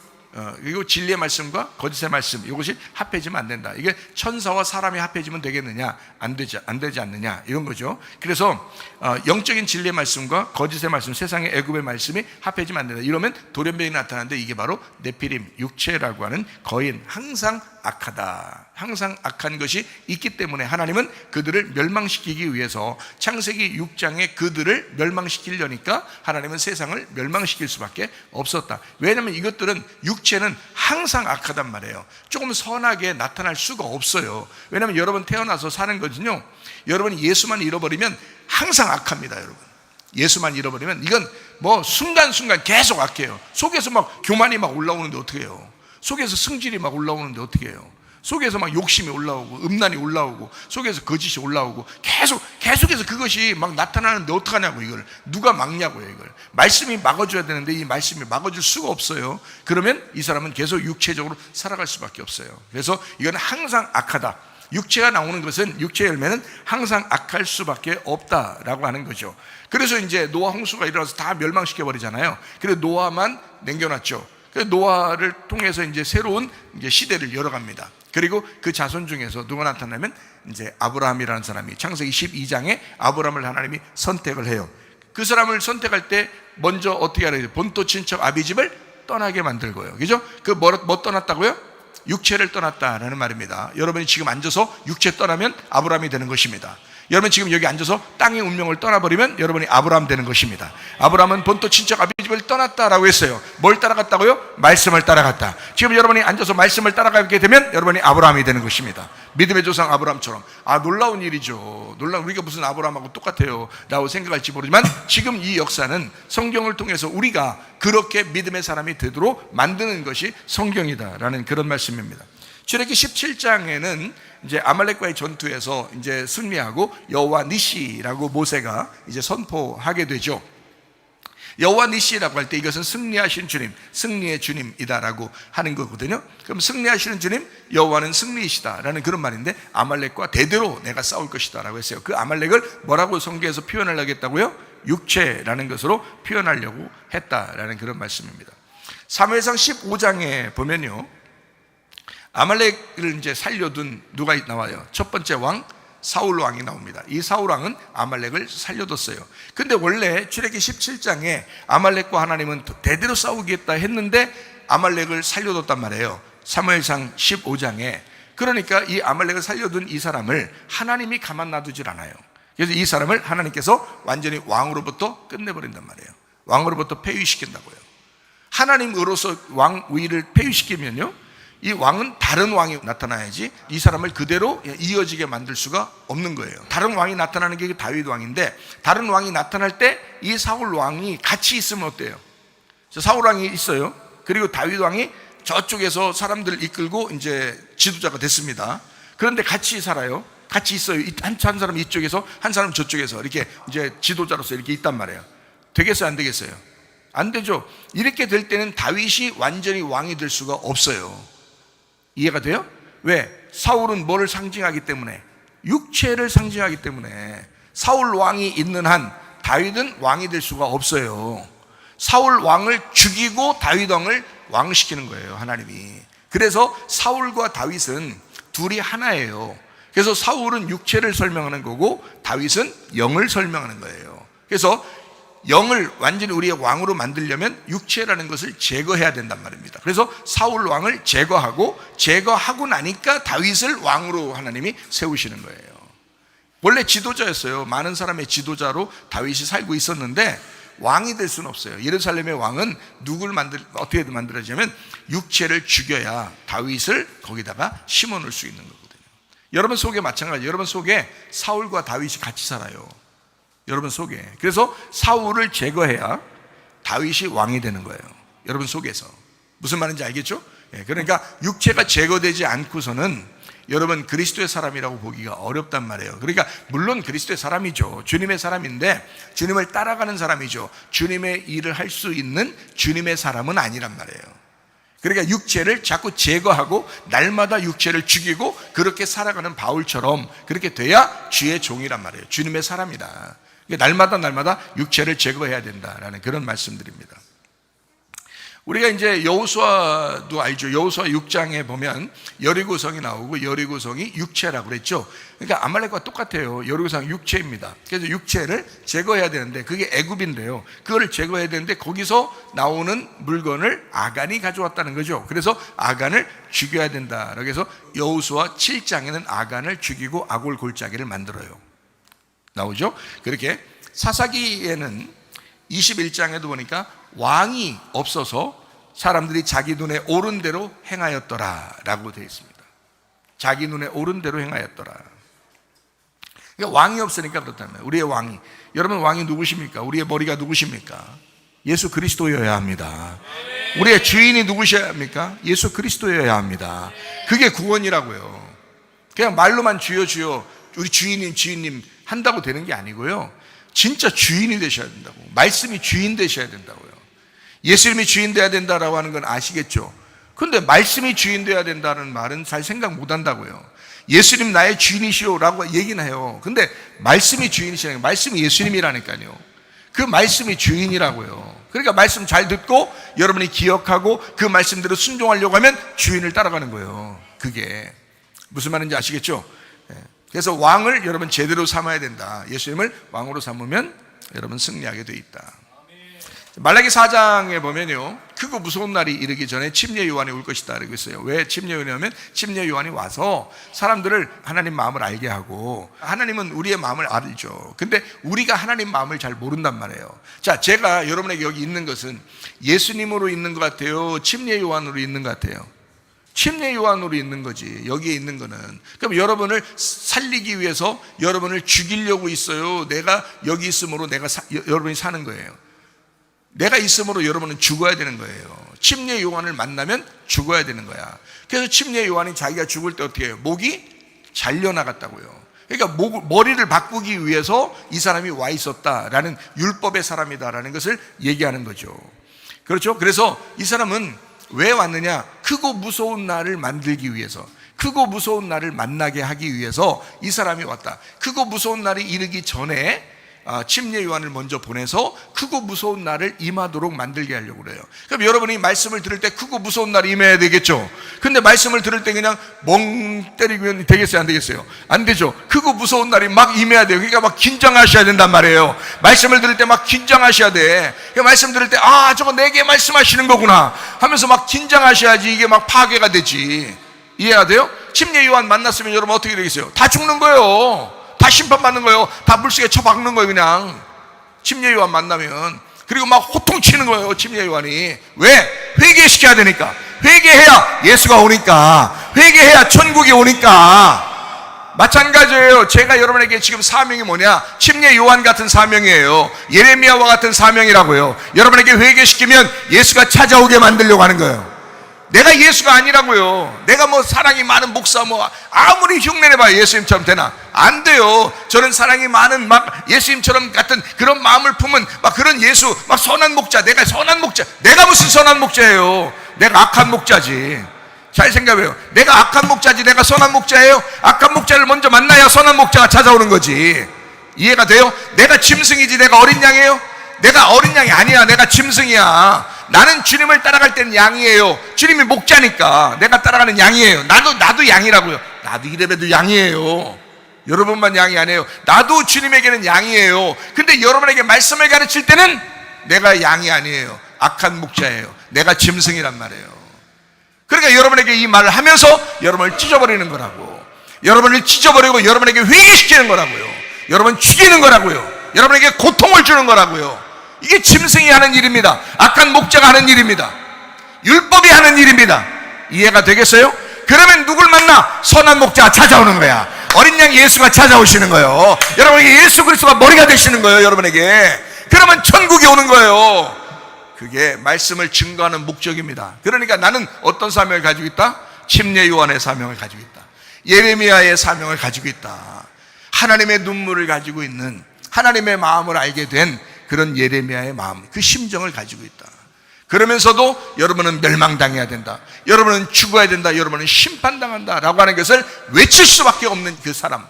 그리고 진리의 말씀과 거짓의 말씀, 이것이 합해지면 안 된다. 이게 천사와 사람이 합해지면 되겠느냐? 안 되지 않느냐, 이런 거죠. 그래서 영적인 진리의 말씀과 거짓의 말씀, 세상의 애굽의 말씀이 합해지면 안 된다. 이러면 돌연변이 나타나는데, 이게 바로 네피림, 육체라고 하는 거인, 항상 악하다. 항상 악한 것이 있기 때문에 하나님은 그들을 멸망시키기 위해서 창세기 6장에 그들을 멸망시키려니까 하나님은 세상을 멸망시킬 수밖에 없었다. 왜냐하면 이것들은, 육체는 항상 악하단 말이에요. 조금 선하게 나타날 수가 없어요. 왜냐하면 여러분 태어나서 사는 거는요, 여러분이 예수만 잃어버리면 항상 악합니다. 여러분, 예수만 잃어버리면 이건 뭐 순간순간 계속 악해요. 속에서 막 교만이 막 올라오는데 어떻게 해요? 속에서 승질이 막 올라오는데 어떻게 해요? 속에서 막 욕심이 올라오고 음란이 올라오고 속에서 거짓이 올라오고 계속해서 그것이 막 나타나는데 어떡하냐고. 이걸 누가 막냐고요. 이걸 말씀이 막아줘야 되는데 이 말씀이 막아줄 수가 없어요. 그러면 이 사람은 계속 육체적으로 살아갈 수밖에 없어요. 그래서 이건 항상 악하다. 육체가 나오는 것은, 육체의 열매는 항상 악할 수밖에 없다라고 하는 거죠. 그래서 이제 노아 홍수가 일어나서 다 멸망시켜 버리잖아요. 그래서 노아만 남겨놨죠. 노아를 통해서 이제 새로운 이제 시대를 열어갑니다. 그리고 그 자손 중에서 누가 나타나면 이제 아브라함이라는 사람이 창세기 12장에 아브라함을 하나님이 선택을 해요. 그 사람을 선택할 때 먼저 어떻게 하래요? 본토 친척 아비집을 떠나게 만들고요. 그죠? 그 뭐 떠났다고요? 육체를 떠났다라는 말입니다. 여러분이 지금 앉아서 육체 떠나면 아브라함이 되는 것입니다. 여러분 지금 여기 앉아서 땅의 운명을 떠나버리면 여러분이 아브라함 되는 것입니다. 아브라함은 본토 친척 아비 집을 떠났다라고 했어요. 뭘 따라갔다고요? 말씀을 따라갔다. 지금 여러분이 앉아서 말씀을 따라가게 되면 여러분이 아브라함이 되는 것입니다. 믿음의 조상 아브라함처럼. 놀라운 일이죠. 우리가 무슨 아브라함하고 똑같아요 라고 생각할지 모르지만 지금 이 역사는 성경을 통해서 우리가 그렇게 믿음의 사람이 되도록 만드는 것이 성경이다라는 그런 말씀입니다. 출애굽기 17장에는 이제 아말렉과의 전투에서 이제 승리하고 여호와 니시라고 모세가 이제 선포하게 되죠. 여호와 니시라고 할 때 이것은 승리하신 주님, 승리의 주님이다라고 하는 거거든요. 그럼 승리하시는 주님, 여호와는 승리이시다라는 그런 말인데 아말렉과 대대로 내가 싸울 것이다라고 했어요. 그 아말렉을 뭐라고 성경에서 표현을 하겠다고요? 육체라는 것으로 표현하려고 했다라는 그런 말씀입니다. 사무엘상 15장에 보면요, 아말렉을 이제 살려둔 누가 나와요? 첫 번째 왕 사울 왕이 나옵니다. 이 사울 왕은 아말렉을 살려뒀어요. 근데 원래 출애굽기 17장에 아말렉과 하나님은 대대로 싸우겠다 했는데 아말렉을 살려뒀단 말이에요. 사무엘상 15장에. 그러니까 이 아말렉을 살려둔 이 사람을 하나님이 가만 놔두질 않아요. 그래서 이 사람을 하나님께서 완전히 왕으로부터 끝내버린단 말이에요. 왕으로부터 폐위시킨다고요. 하나님으로서 왕위를 폐위시키면요, 이 왕은 다른 왕이 나타나야지 이 사람을 그대로 이어지게 만들 수가 없는 거예요. 다른 왕이 나타나는 게 다윗 왕인데, 다른 왕이 나타날 때 이 사울 왕이 같이 있으면 어때요? 사울 왕이 있어요. 그리고 다윗 왕이 저쪽에서 사람들을 이끌고 이제 지도자가 됐습니다. 그런데 같이 살아요. 같이 있어요. 한 사람 이쪽에서 한 사람 저쪽에서 이렇게 이제 지도자로서 이렇게 있단 말이에요. 되겠어요? 안 되겠어요? 안 되죠. 이렇게 될 때는 다윗이 완전히 왕이 될 수가 없어요. 이해가 돼요? 왜? 사울은 뭐를 상징하기 때문에? 육체를 상징하기 때문에. 사울 왕이 있는 한 다윗은 왕이 될 수가 없어요. 사울 왕을 죽이고 다윗 왕을 왕시키는 거예요, 하나님이. 그래서 사울과 다윗은 둘이 하나예요. 그래서 사울은 육체를 설명하는 거고 다윗은 영을 설명하는 거예요. 그래서 영을 완전히 우리의 왕으로 만들려면 육체라는 것을 제거해야 된단 말입니다. 그래서 사울 왕을 제거하고 나니까 다윗을 왕으로 하나님이 세우시는 거예요. 원래 지도자였어요. 많은 사람의 지도자로 다윗이 살고 있었는데 왕이 될 수는 없어요. 예루살렘의 왕은 어떻게 만들어지냐면 육체를 죽여야 다윗을 거기다가 심어 놓을 수 있는 거거든요. 여러분 속에 마찬가지예요. 여러분 속에 사울과 다윗이 같이 살아요. 여러분 속에. 그래서 사울을 제거해야 다윗이 왕이 되는 거예요. 여러분 속에서. 무슨 말인지 알겠죠? 그러니까 육체가 제거되지 않고서는 여러분 그리스도의 사람이라고 보기가 어렵단 말이에요. 그러니까 물론 그리스도의 사람이죠. 주님의 사람인데 주님을 따라가는 사람이죠. 주님의 일을 할 수 있는 주님의 사람은 아니란 말이에요. 그러니까 육체를 자꾸 제거하고 날마다 육체를 죽이고 그렇게 살아가는 바울처럼 그렇게 돼야 주의 종이란 말이에요. 주님의 사람이다. 날마다 육체를 제거해야 된다라는 그런 말씀드립니다. 우리가 이제 여호수아도 알죠. 여호수아 6장에 보면 여리고성이 나오고 여리고성이 육체라고 그랬죠. 그러니까 아말렉과 똑같아요. 여리고성 육체입니다. 그래서 육체를 제거해야 되는데 그게 애굽인데요. 그거를 제거해야 되는데 거기서 나오는 물건을 아간이 가져왔다는 거죠. 그래서 아간을 죽여야 된다. 그래서 여호수아 7장에는 아간을 죽이고 아골 골짜기를 만들어요. 나오죠. 그렇게 사사기에는 21장에도 보니까 왕이 없어서 사람들이 자기 눈에 옳은 대로 행하였더라 라고 되어 있습니다. 자기 눈에 옳은 대로 행하였더라. 그러니까 왕이 없으니까 그렇다면 우리의 왕이, 여러분 왕이 누구십니까? 우리의 머리가 누구십니까? 예수 그리스도여야 합니다. 우리의 주인이 누구셔야 합니까? 예수 그리스도여야 합니다. 그게 구원이라고요. 그냥 말로만 주여 주여 우리 주인님 한다고 되는 게 아니고요. 진짜 주인이 되셔야 된다고. 말씀이 주인 되셔야 된다고요. 예수님이 주인 돼야 된다라고 하는 건 아시겠죠? 근데 말씀이 주인 돼야 된다는 말은 잘 생각 못 한다고요. 예수님 나의 주인이시오라고 얘기는 해요. 근데 말씀이 주인이시라니까. 말씀이 예수님이라니까요. 그 말씀이 주인이라고요. 그러니까 말씀 잘 듣고 여러분이 기억하고 그 말씀대로 순종하려고 하면 주인을 따라가는 거예요. 그게 무슨 말인지 아시겠죠? 그래서 왕을 여러분 제대로 삼아야 된다. 예수님을 왕으로 삼으면 여러분 승리하게 돼 있다. 말라기 4장에 보면요, 크고 무서운 날이 이르기 전에 침례 요한이 올 것이다 이러고 있어요. 왜 침례 요한이냐면 침례 요한이 와서 사람들을 하나님 마음을 알게 하고, 하나님은 우리의 마음을 알죠. 근데 우리가 하나님 마음을 잘 모른단 말이에요. 자, 제가 여러분에게 여기 있는 것은 예수님으로 있는 것 같아요, 침례 요한으로 있는 것 같아요? 침례 요한으로 있는 거지. 여기에 있는 거는, 그럼 여러분을 살리기 위해서 여러분을 죽이려고 있어요? 내가 여기 있으므로 여러분이 사는 거예요? 내가 있으므로 여러분은 죽어야 되는 거예요. 침례 요한을 만나면 죽어야 되는 거야. 그래서 침례 요한이 자기가 죽을 때 어떻게 해요? 목이 잘려나갔다고요. 그러니까 머리를 바꾸기 위해서 이 사람이 와 있었다라는, 율법의 사람이다라는 것을 얘기하는 거죠. 그렇죠? 그래서 이 사람은 왜 왔느냐? 크고 무서운 날을 만들기 위해서, 크고 무서운 날을 만나게 하기 위해서 이 사람이 왔다. 크고 무서운 날이 이르기 전에 침례 요한을 먼저 보내서 크고 무서운 날을 임하도록 만들게 하려고 그래요. 그럼 여러분이 말씀을 들을 때 크고 무서운 날이 임해야 되겠죠. 근데 말씀을 들을 때 그냥 멍 때리면 되겠어요? 안 되겠어요? 안 되죠. 크고 무서운 날이 막 임해야 돼요. 그러니까 막 긴장하셔야 된단 말이에요. 말씀을 들을 때 막 긴장하셔야 돼. 그러니까 말씀 들을 때 저거 내게 말씀하시는 거구나 하면서 막 긴장하셔야지 이게 막 파괴가 되지. 이해가 돼요? 침례 요한 만났으면 여러분 어떻게 되겠어요? 다 죽는 거예요. 다 심판받는 거예요. 다 물속에 쳐박는 거예요. 그냥 침례 요한 만나면. 그리고 막 호통치는 거예요. 침례 요한이. 왜? 회개시켜야 되니까. 회개해야 예수가 오니까, 회개해야 천국이 오니까. 마찬가지예요. 제가 여러분에게 지금 사명이 뭐냐? 침례 요한 같은 사명이에요. 예레미야와 같은 사명이라고요. 여러분에게 회개시키면 예수가 찾아오게 만들려고 하는 거예요. 내가 예수가 아니라고요. 내가 뭐 사랑이 많은 목사 아무리 흉내내봐야 예수님처럼 되나? 안 돼요. 저는 사랑이 많은 막 예수님처럼 같은 그런 마음을 품은 막 그런 예수, 막 선한 목자. 내가 선한 목자. 내가 무슨 선한 목자예요? 내가 악한 목자지. 잘 생각해요. 내가 악한 목자지 내가 선한 목자예요? 악한 목자를 먼저 만나야 선한 목자가 찾아오는 거지. 이해가 돼요? 내가 짐승이지 내가 어린 양이에요? 내가 어린 양이 아니야. 내가 짐승이야. 나는 주님을 따라갈 때는 양이에요. 주님이 목자니까 내가 따라가는 양이에요. 나도 양이라고요. 나도 이래봬도 양이에요. 여러분만 양이 아니에요. 나도 주님에게는 양이에요. 근데 여러분에게 말씀을 가르칠 때는 내가 양이 아니에요. 악한 목자예요. 내가 짐승이란 말이에요. 그러니까 여러분에게 이 말을 하면서 여러분을 찢어버리는 거라고. 여러분을 찢어버리고 여러분에게 회개시키는 거라고요. 여러분 죽이는 거라고요. 여러분에게 고통을 주는 거라고요. 이게 짐승이 하는 일입니다. 악한 목자가 하는 일입니다. 율법이 하는 일입니다. 이해가 되겠어요? 그러면 누굴 만나? 선한 목자가 찾아오는 거야. 어린 양 예수가 찾아오시는 거예요. 여러분에게 예수 그리스도가 머리가 되시는 거예요. 여러분에게. 그러면 천국이 오는 거예요. 그게 말씀을 증거하는 목적입니다. 그러니까 나는 어떤 사명을 가지고 있다? 침례 요한의 사명을 가지고 있다. 예레미야의 사명을 가지고 있다. 하나님의 눈물을 가지고 있는, 하나님의 마음을 알게 된 그런 예레미야의 마음, 그 심정을 가지고 있다. 그러면서도 여러분은 멸망당해야 된다, 여러분은 죽어야 된다, 여러분은 심판당한다 라고 하는 것을 외칠 수밖에 없는 그 사람,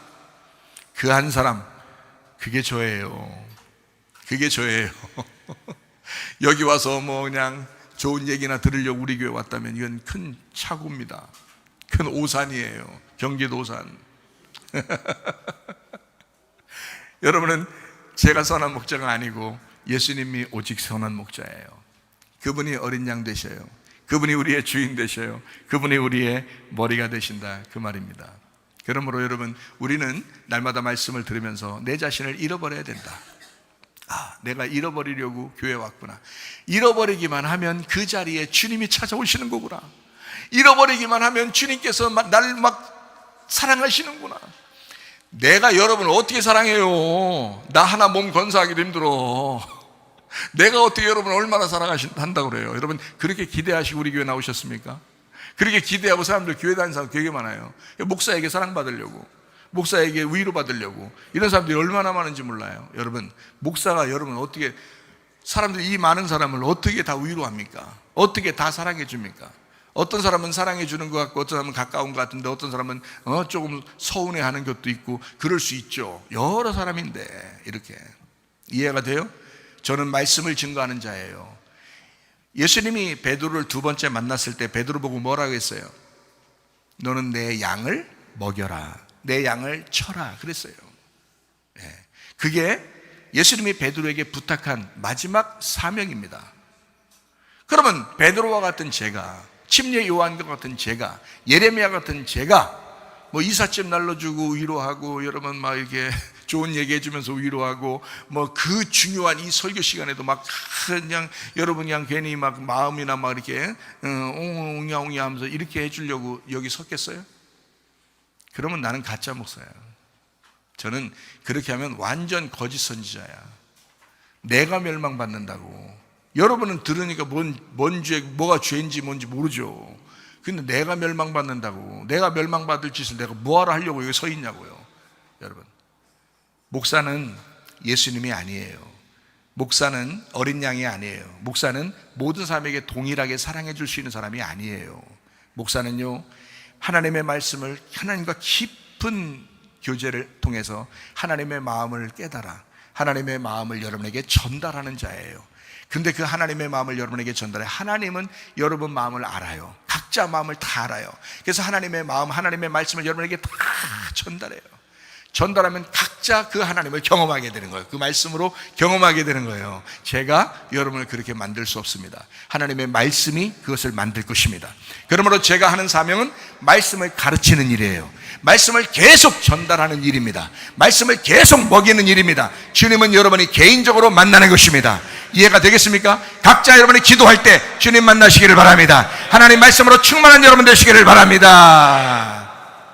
그 한 사람, 그게 저예요. 그게 저예요. 여기 와서 뭐 그냥 좋은 얘기나 들으려고 우리 교회 왔다면 이건 큰 착오입니다. 큰 오산이에요. 경기도 오산. 여러분은 제가 선한 목자가 아니고 예수님이 오직 선한 목자예요. 그분이 어린 양 되셔요. 그분이 우리의 주인 되셔요. 그분이 우리의 머리가 되신다, 그 말입니다. 그러므로 여러분, 우리는 날마다 말씀을 들으면서 내 자신을 잃어버려야 된다. 내가 잃어버리려고 교회에 왔구나. 잃어버리기만 하면 그 자리에 주님이 찾아오시는 거구나. 잃어버리기만 하면 주님께서 나를 막 사랑하시는구나. 내가 여러분을 어떻게 사랑해요? 나 하나 몸 건사하기도 힘들어. 내가 어떻게 여러분을 얼마나 사랑한다고 그래요? 여러분 그렇게 기대하시고 우리 교회 나오셨습니까? 그렇게 기대하고 사람들 교회 다니는 사람 되게 많아요. 목사에게 사랑받으려고, 목사에게 위로받으려고, 이런 사람들이 얼마나 많은지 몰라요. 여러분, 목사가 여러분 어떻게, 사람들이 이 많은 사람을 어떻게 다 위로합니까? 어떻게 다 사랑해 줍니까? 어떤 사람은 사랑해 주는 것 같고, 어떤 사람은 가까운 것 같은데, 어떤 사람은 조금 서운해하는 것도 있고, 그럴 수 있죠. 여러 사람인데 이렇게. 이해가 돼요? 저는 말씀을 증거하는 자예요. 예수님이 베드로를 두 번째 만났을 때 베드로 보고 뭐라고 했어요? 너는 내 양을 먹여라, 내 양을 쳐라 그랬어요. 그게 예수님이 베드로에게 부탁한 마지막 사명입니다. 그러면 베드로와 같은 제가, 침례 요한과 같은 제가, 예레미야 같은 제가 뭐 이삿짐 날려주고 위로하고, 여러분 막 이렇게 좋은 얘기해 주면서 위로하고, 뭐 그 중요한 이 설교 시간에도 막 그냥 여러분 그냥 괜히 막 마음이나 막 이렇게 옹야옹야 하면서 이렇게 해주려고 여기 섰겠어요? 그러면 나는 가짜 목사야. 저는 그렇게 하면 완전 거짓 선지자야. 내가 멸망받는다고. 여러분은 들으니까 뭔 죄, 뭐가 죄인지 뭔지 모르죠. 근데 내가 멸망받는다고. 내가 멸망받을 짓을 내가 뭐하러 하려고 여기 서 있냐고요. 여러분, 목사는 예수님이 아니에요. 목사는 어린 양이 아니에요. 목사는 모든 사람에게 동일하게 사랑해 줄 수 있는 사람이 아니에요. 목사는요, 하나님의 말씀을, 하나님과 깊은 교제를 통해서 하나님의 마음을 깨달아 하나님의 마음을 여러분에게 전달하는 자예요. 근데 그 하나님의 마음을 여러분에게 전달해. 하나님은 여러분 마음을 알아요. 각자 마음을 다 알아요. 그래서 하나님의 마음, 하나님의 말씀을 여러분에게 다 전달해요. 전달하면 각자 그 하나님을 경험하게 되는 거예요. 그 말씀으로 경험하게 되는 거예요. 제가 여러분을 그렇게 만들 수 없습니다. 하나님의 말씀이 그것을 만들 것입니다. 그러므로 제가 하는 사명은 말씀을 가르치는 일이에요. 말씀을 계속 전달하는 일입니다. 말씀을 계속 먹이는 일입니다. 주님은 여러분이 개인적으로 만나는 것입니다. 이해가 되겠습니까? 각자 여러분이 기도할 때 주님 만나시기를 바랍니다. 하나님 말씀으로 충만한 여러분 되시기를 바랍니다.